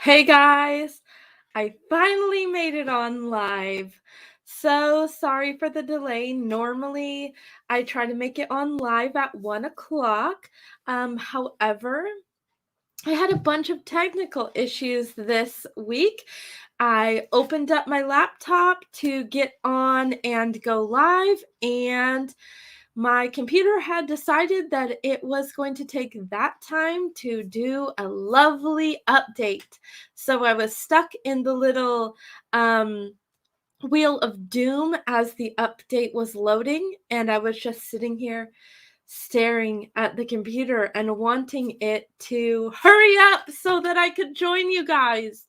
Hey guys, I finally made it on live. So sorry for the delay. Normally, I try to make it on live at 1 o'clock. However, I had a bunch of technical issues this week. I opened up my laptop to get on and go live, and my computer had decided that it was going to take that time to do a lovely update. So I was stuck in the little wheel of doom as the update was loading, and I was just sitting here staring at the computer and wanting it to hurry up so that I could join you guys.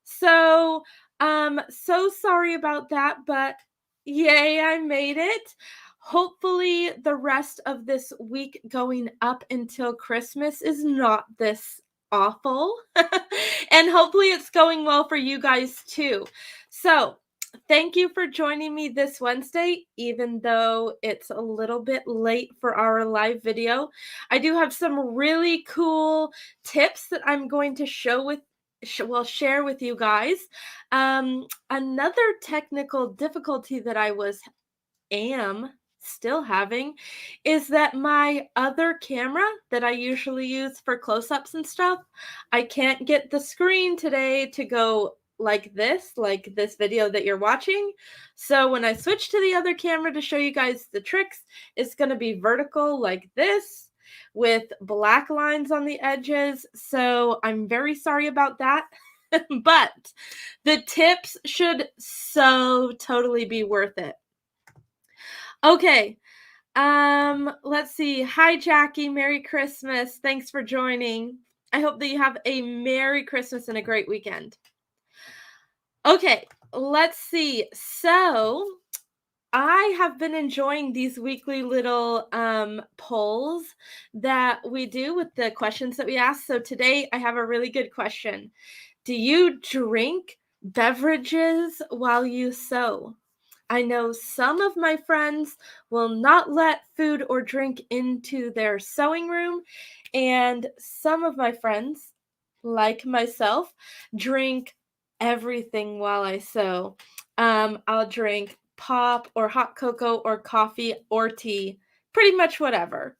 So sorry about that, but yay, I made it. Hopefully the rest of this week going up until Christmas is not this awful. And hopefully it's going well for you guys too. So, thank you for joining me this Wednesday, even though it's a little bit late for our live video. I do have some really cool tips that I'm going to share with you guys. Another technical difficulty that I am still having is that my other camera that I usually use for close-ups and stuff, I can't get the screen today to go like this video that you're watching. So when I switch to the other camera to show you guys the tricks, it's going to be vertical like this with black lines on the edges. So I'm very sorry about that. But the tips should so totally be worth it. Okay. Let's see. Hi, Jackie. Merry Christmas. Thanks for joining. I hope that you have a Merry Christmas and a great weekend. Okay, let's see. So, I have been enjoying these weekly little polls that we do with the questions that we ask. So, today I have a really good question. Do you drink beverages while you sew? I know some of my friends will not let food or drink into their sewing room, and some of my friends, like myself, drink everything while I sew. I'll drink pop or hot cocoa or coffee or tea, pretty much whatever.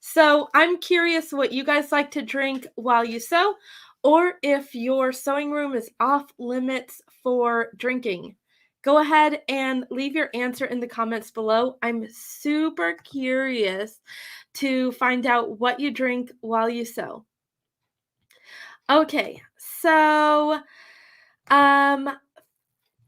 So I'm curious what you guys like to drink while you sew, or if your sewing room is off limits for drinking. Go ahead and leave your answer in the comments below. I'm super curious to find out what you drink while you sew. Okay, so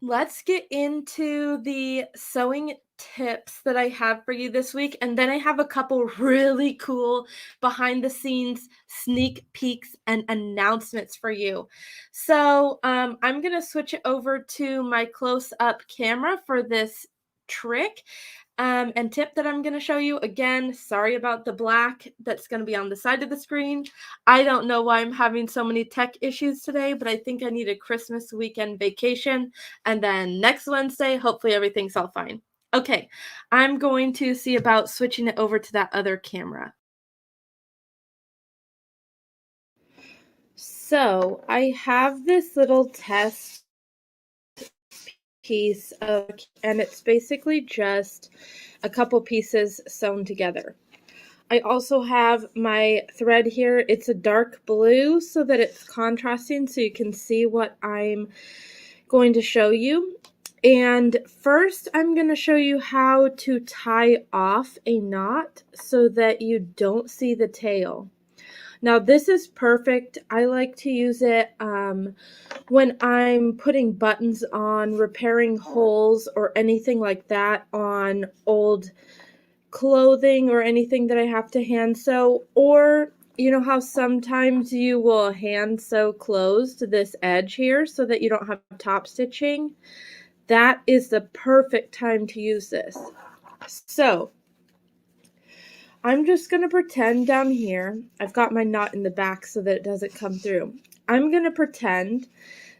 let's get into the sewing tips that I have for you this week, and then I have a couple really cool behind the scenes sneak peeks and announcements for you. So I'm gonna switch it over to my close-up camera for this trick and tip that I'm going to show you. Again, sorry about the black that's going to be on the side of the screen. I don't know why I'm having so many tech issues today, but I think I need a Christmas weekend vacation. And then next Wednesday, hopefully everything's all fine. Okay, I'm going to see about switching it over to that other camera. So I have this little test piece of, and it's basically just a couple pieces sewn together. I also have my thread here. It's a dark blue so that it's contrasting so you can see what I'm going to show you. And first I'm going to show you how to tie off a knot so that you don't see the tail. Now this is perfect. I like to use it when I'm putting buttons on, repairing holes or anything like that on old clothing or anything that I have to hand sew. Or you know how sometimes you will hand sew clothes to this edge here so that you don't have top stitching? That is the perfect time to use this. So I'm just going to pretend down here, I've got my knot in the back so that it doesn't come through. I'm going to pretend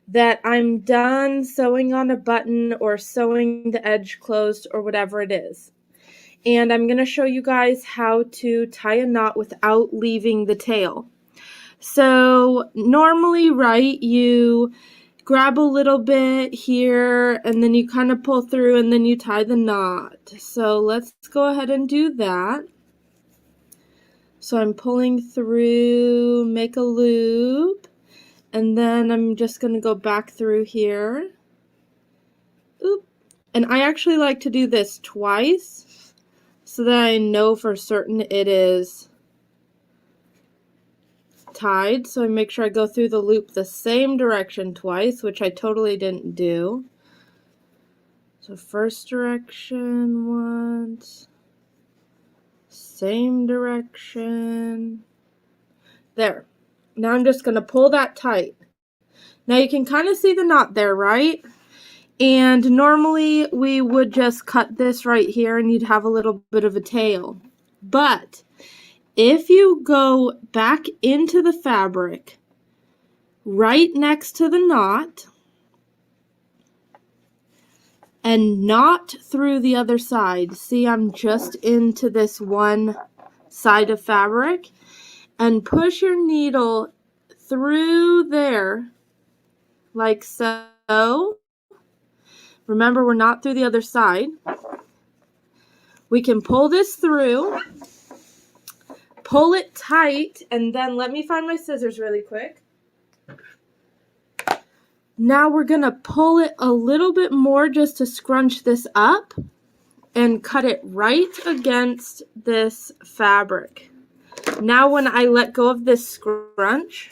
that I'm done sewing on a button or sewing the edge closed or whatever it is. And I'm going to show you guys how to tie a knot without leaving the tail. So normally, right, you grab a little bit here and then you kind of pull through and then you tie the knot. So let's go ahead and do that. So I'm pulling through, make a loop, and then I'm just going to go back through here. Oop. And I actually like to do this twice so that I know for certain it is tied. So I make sure I go through the loop the same direction twice, which I totally didn't do. So first direction once, same direction. There. Now I'm just going to pull that tight. Now you can kind of see the knot there, right? And normally we would just cut this right here and you'd have a little bit of a tail. But if you go back into the fabric right next to the knot and not through the other side, see, I'm just into this one side of fabric, and push your needle through there like so. Remember, we're not through the other side. We can pull this through, pull it tight, and then let me find my scissors really quick. Now we're going to pull it a little bit more just to scrunch this up and cut it right against this fabric. Now when I let go of this scrunch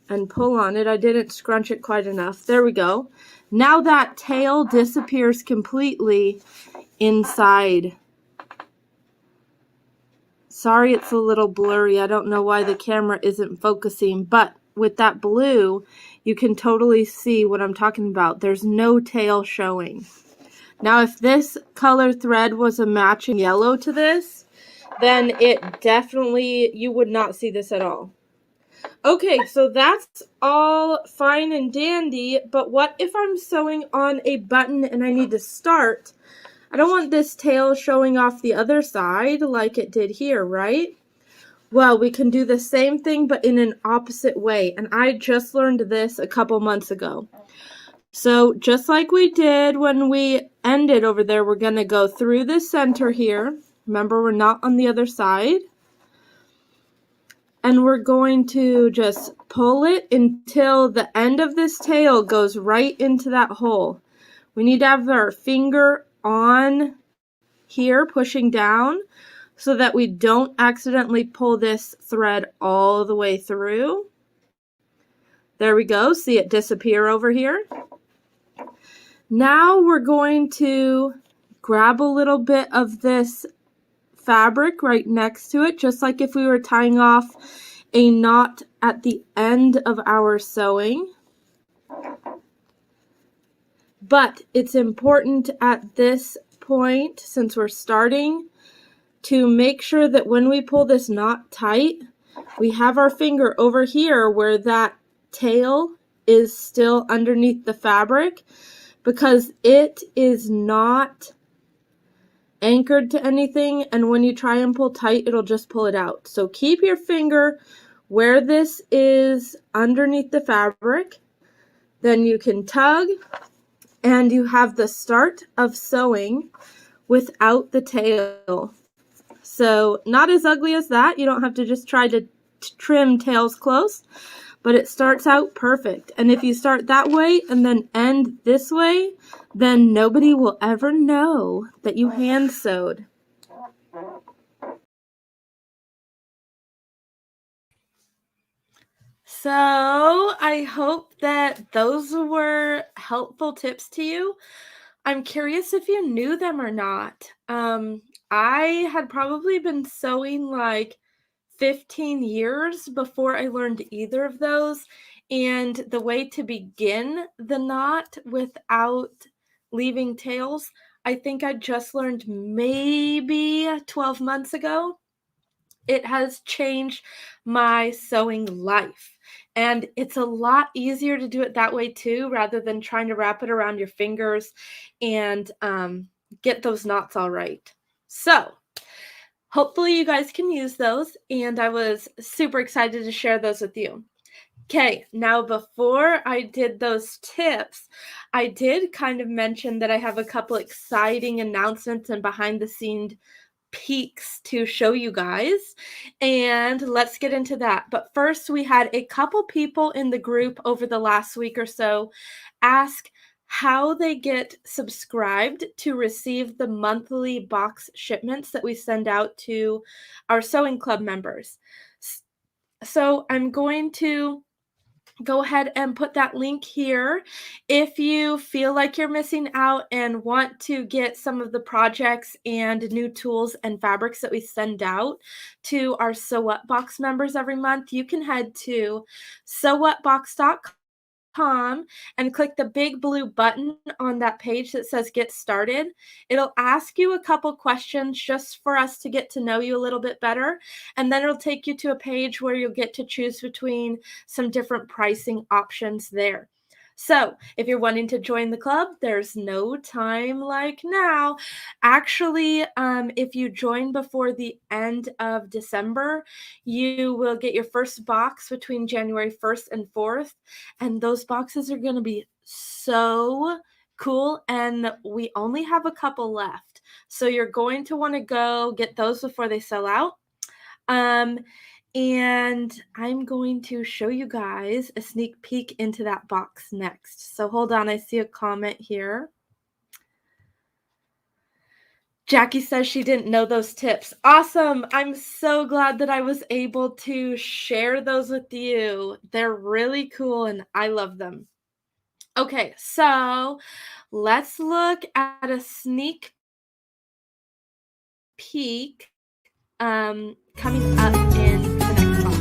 and pull on it, I didn't scrunch it quite enough. There we go. Now that tail disappears completely inside. Sorry, it's a little blurry. I don't know why the camera isn't focusing, but with that blue, you can totally see what I'm talking about. There's no tail showing. Now, if this color thread was a matching yellow to this, then it definitely, you would not see this at all. Okay, so that's all fine and dandy, but what if I'm sewing on a button and I need to start? I don't want this tail showing off the other side like it did here, right? Well, we can do the same thing, but in an opposite way, and I just learned this a couple months ago. So just like we did when we ended over there, we're going to go through the center here. Remember, we're not on the other side. And we're going to just pull it until the end of this tail goes right into that hole. We need to have our finger on here pushing down so that we don't accidentally pull this thread all the way through. There we go. See it disappear over here. Now we're going to grab a little bit of this fabric right next to it, just like if we were tying off a knot at the end of our sewing. But it's important at this point, since we're starting, to make sure that when we pull this knot tight, we have our finger over here where that tail is still underneath the fabric, because it is not anchored to anything, and when you try and pull tight, it'll just pull it out. So keep your finger where this is underneath the fabric, then you can tug, and you have the start of sewing without the tail. So not as ugly as that. You don't have to just try to trim tails close, but it starts out perfect. And if you start that way and then end this way, then nobody will ever know that you hand sewed. So I hope that those were helpful tips to you. I'm curious if you knew them or not. I had probably been sewing like 15 years before I learned either of those. And the way to begin the knot without leaving tails, I think I just learned maybe 12 months ago. It has changed my sewing life. And it's a lot easier to do it that way too, rather than trying to wrap it around your fingers and get those knots all right. So Hopefully you guys can use those, and I was super excited to share those with you. Okay, now before I did those tips, I did kind of mention that I have a couple exciting announcements and behind the scenes peaks to show you guys, and let's get into that. But first, we had a couple people in the group over the last week or so ask how they get subscribed to receive the monthly box shipments that we send out to our sewing club members. So I'm going to go ahead and put that link here. If you feel like you're missing out and want to get some of the projects and new tools and fabrics that we send out to our Sew What Box members every month, you can head to sewwhatbox.com and click the big blue button on that page that says get started. It'll ask you a couple questions just for us to get to know you a little bit better. And then it'll take you to a page where you'll get to choose between some different pricing options there. So, if you're wanting to join the club, there's no time like now. Actually, if you join before the end of December, you will get your first box between January 1st and 4th. And those boxes are going to be so cool. And we only have a couple left. So, you're going to want to go get those before they sell out. And I'm going to show you guys a sneak peek into that box next. So hold on, I see a comment here. Jackie says she didn't know those tips. Awesome. I'm so glad that I was able to share those with you. They're really cool and I love them. Okay, so let's look at a sneak peek coming up in the next box.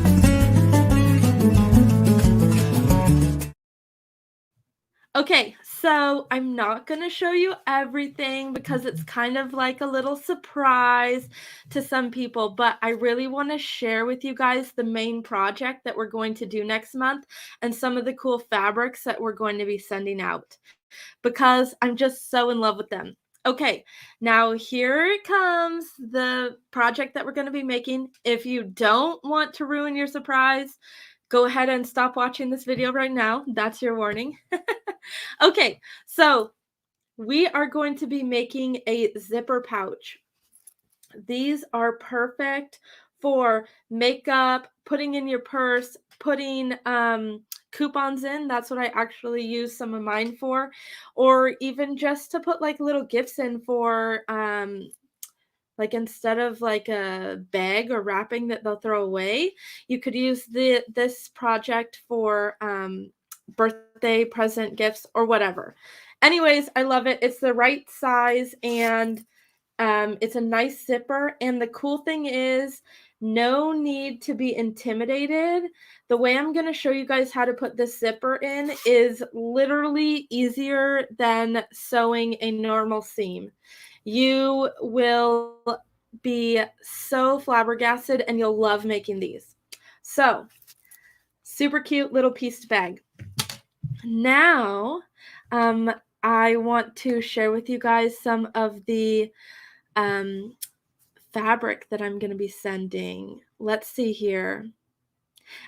Okay, so I'm not going to show you everything because it's kind of like a little surprise to some people, but I really want to share with you guys the main project that we're going to do next month and some of the cool fabrics that we're going to be sending out because I'm just so in love with them. Okay, now here it comes, the project that we're going to be making. If you don't want to ruin your surprise, go ahead and stop watching this video right now. That's your warning. Okay, so we are going to be making a zipper pouch. These are perfect for makeup, putting in your purse, putting coupons in. That's what I actually use some of mine for, or even just to put like little gifts in for like instead of like a bag or wrapping that they'll throw away, you could use this project for birthday present gifts or whatever. Anyways, I love it. It's the right size and it's a nice zipper. And the cool thing is no need to be intimidated. The way I'm going to show you guys how to put this zipper in is literally easier than sewing a normal seam. You will be so flabbergasted and you'll love making these. So, super cute little pieced bag. Now, I want to share with you guys some of the fabric that I'm going to be sending. Let's see here.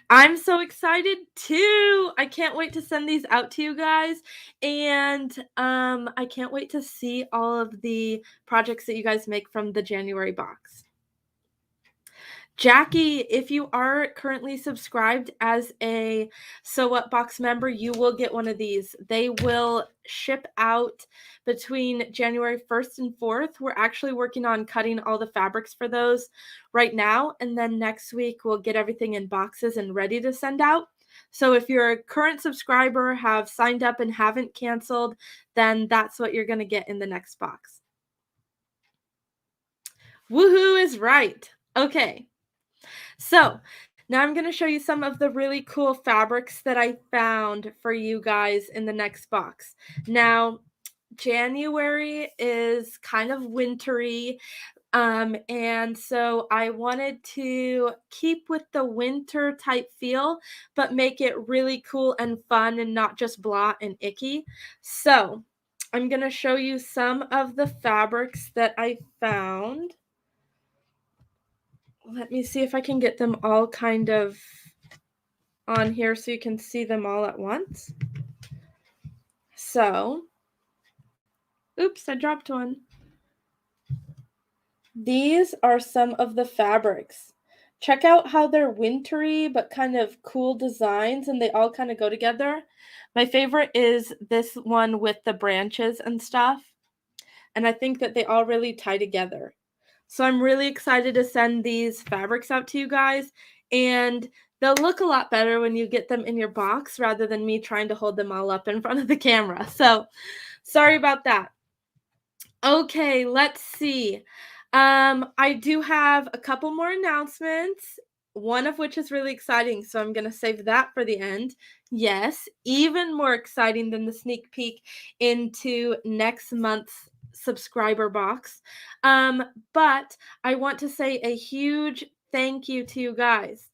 I'm so excited too. I can't wait to send these out to you guys. And I can't wait to see all of the projects that you guys make from the January box. Jackie, if you are currently subscribed as a Sew What Box member, you will get one of these. They will ship out between January 1st and 4th. We're actually working on cutting all the fabrics for those right now. And then next week, we'll get everything in boxes and ready to send out. So if you're a current subscriber, have signed up and haven't canceled, then that's what you're going to get in the next box. Woohoo is right. Okay. So now I'm going to show you some of the really cool fabrics that I found for you guys in the next box. Now, January is kind of wintry, and so I wanted to keep with the winter type feel, but make it really cool and fun and not just blah and icky. So I'm going to show you some of the fabrics that I found. Let me see if I can get them all kind of on here so you can see them all at once. So, oops, I dropped one. These are some of the fabrics. Check out how they're wintry but kind of cool designs, and they all kind of go together. My favorite is this one with the branches and stuff, and I think that they all really tie together. So I'm really excited to send these fabrics out to you guys, and they'll look a lot better when you get them in your box rather than me trying to hold them all up in front of the camera. So sorry about that. Okay, let's see. I do have a couple more announcements, one of which is really exciting, so I'm gonna save that for the end. Yes, even more exciting than the sneak peek into next month's subscriber box. But I want to say a huge thank you to you guys.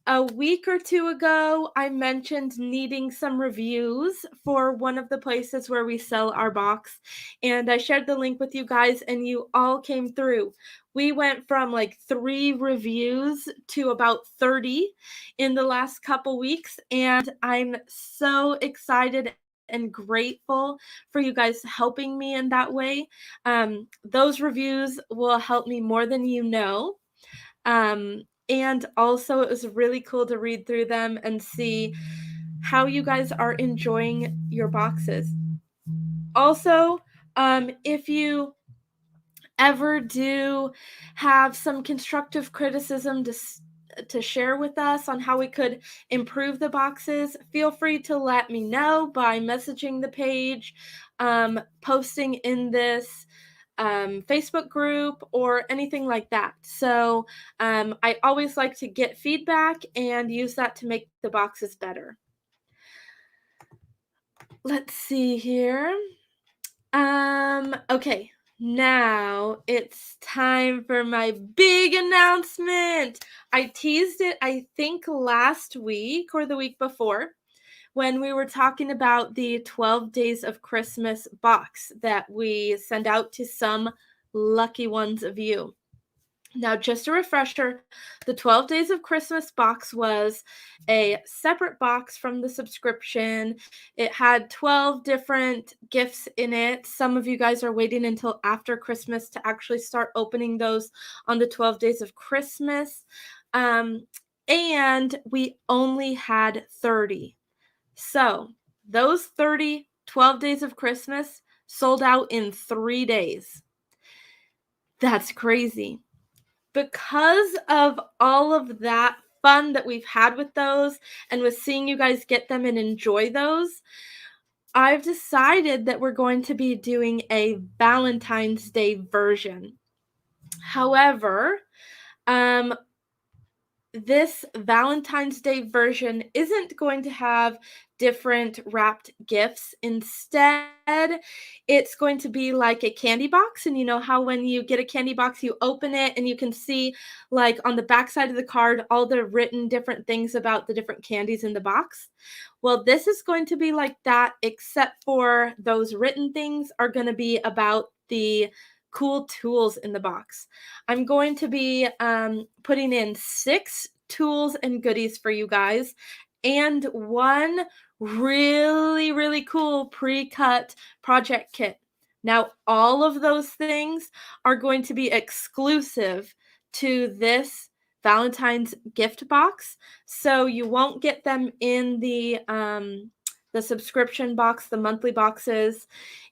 A week or two ago, I mentioned needing some reviews for one of the places where we sell our box, and I shared the link with you guys, and you all came through. We went from like 3 reviews to about 30 in the last couple weeks, and I'm so excited and grateful for you guys helping me in that way. Those reviews will help me more than you know. And also it was really cool to read through them and see how you guys are enjoying your boxes. Also, if you ever do have some constructive criticism to share with us on how we could improve the boxes, feel free to let me know by messaging the page, posting in this Facebook group, or anything like that. So I always like to get feedback and use that to make the boxes better. Let's see here. Okay. Now it's time for my big announcement. I teased it, I think, last week or the week before when we were talking about the 12 Days of Christmas box that we send out to some lucky ones of you. Now, just a refresher, the 12 Days of Christmas box was a separate box from the subscription. It had 12 different gifts in it. Some of you guys are waiting until after Christmas to actually start opening those on the 12 Days of Christmas. And we only had 30. So those 30 12 Days of Christmas sold out in 3 days. That's crazy. Because of all of that fun that we've had with those and with seeing you guys get them and enjoy those, I've decided that we're going to be doing a Valentine's Day version. However, um, this Valentine's Day version isn't going to have different wrapped gifts. Instead, it's going to be like a candy box. And you know how when you get a candy box, you open it and you can see, like, on the back side of the card, all the written different things about the different candies in the box? Well, this is going to be like that, except for those written things are going to be about the cool tools in the box. I'm going to be putting in 6 tools and goodies for you guys, and one really, really cool pre-cut project kit. Now, all of those things are going to be exclusive to this Valentine's gift box, so you won't get them in the subscription box, the monthly boxes,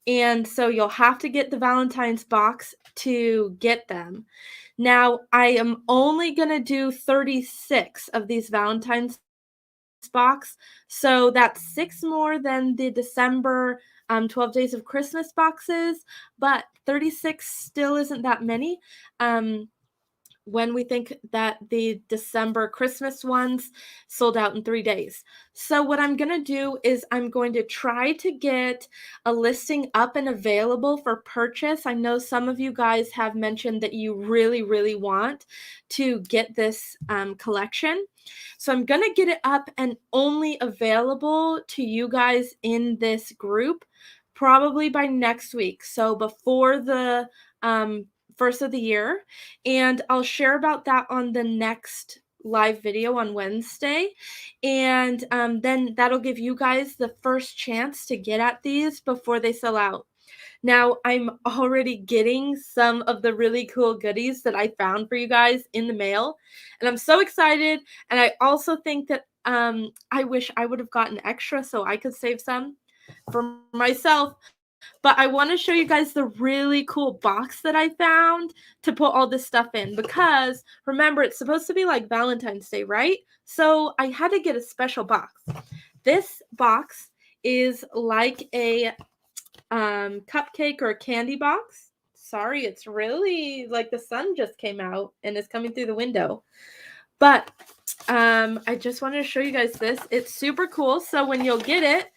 and so you'll have to get the Valentine's box to get them. Now, I am only going to do 36 of these Valentine's box, so that's 6 more than the December 12 Days of Christmas boxes, but 36 still isn't that many. When we think that the December Christmas ones sold out in 3 days. So what I'm going to do is I'm going to try to get a listing up and available for purchase. I know some of you guys have mentioned that you really, really want to get this collection. So I'm going to get it up and only available to you guys in this group probably by next week. So before the first of the year, and I'll share about that on the next live video on Wednesday. And then that'll give you guys the first chance to get at these before they sell out. Now, I'm already getting some of the really cool goodies that I found for you guys in the mail, and I'm so excited. And I also think that I wish I would have gotten extra so I could save some for myself. But I want to show you guys the really cool box that I found to put all this stuff in, because remember, it's supposed to be like Valentine's Day, right? So I had to get a special box. This box is like a cupcake or a candy box. Sorry, it's really like the sun just came out and is coming through the window. But I just wanted to show you guys this. It's super cool. So when you'll get it,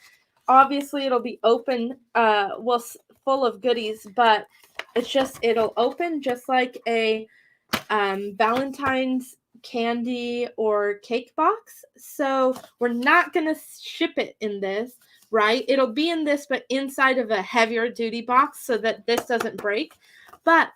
obviously it'll be open, full of goodies, but it'll open just like a Valentine's candy or cake box. So we're not gonna ship it in this, right? It'll be in this, but inside of a heavier duty box so that this doesn't break. But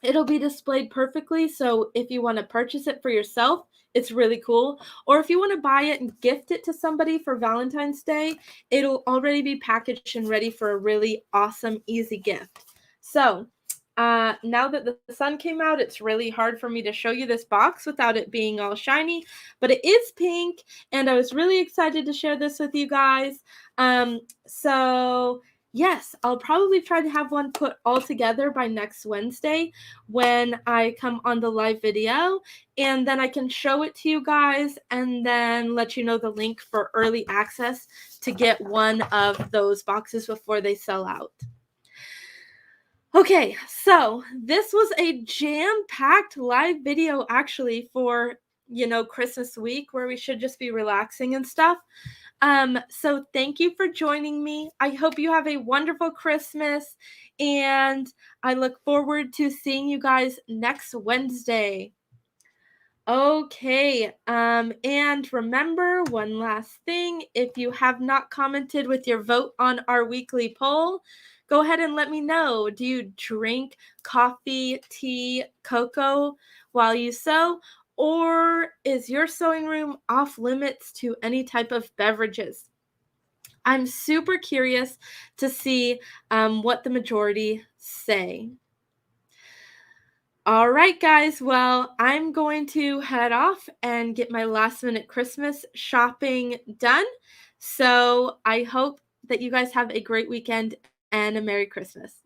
it'll be displayed perfectly, so if you want to purchase it for yourself, it's really cool. Or if you want to buy it and gift it to somebody for Valentine's Day, it'll already be packaged and ready for a really awesome, easy gift. So, now that the sun came out, it's really hard for me to show you this box without it being all shiny, but it is pink, and I was really excited to share this with you guys. So yes, I'll probably try to have one put all together by next Wednesday when I come on the live video, and then I can show it to you guys and then let you know the link for early access to get one of those boxes before they sell out. Okay, so this was a jam-packed live video actually for, Christmas week, where we should just be relaxing and stuff. So thank you for joining me. I hope you have a wonderful Christmas, and I look forward to seeing you guys next Wednesday. Okay, and remember one last thing. If you have not commented with your vote on our weekly poll, go ahead and let me know. Do you drink coffee, tea, cocoa while you sew? Or is your sewing room off limits to any type of beverages? I'm super curious to see what the majority say. All right, guys. Well, I'm going to head off and get my last minute Christmas shopping done. So I hope that you guys have a great weekend and a Merry Christmas.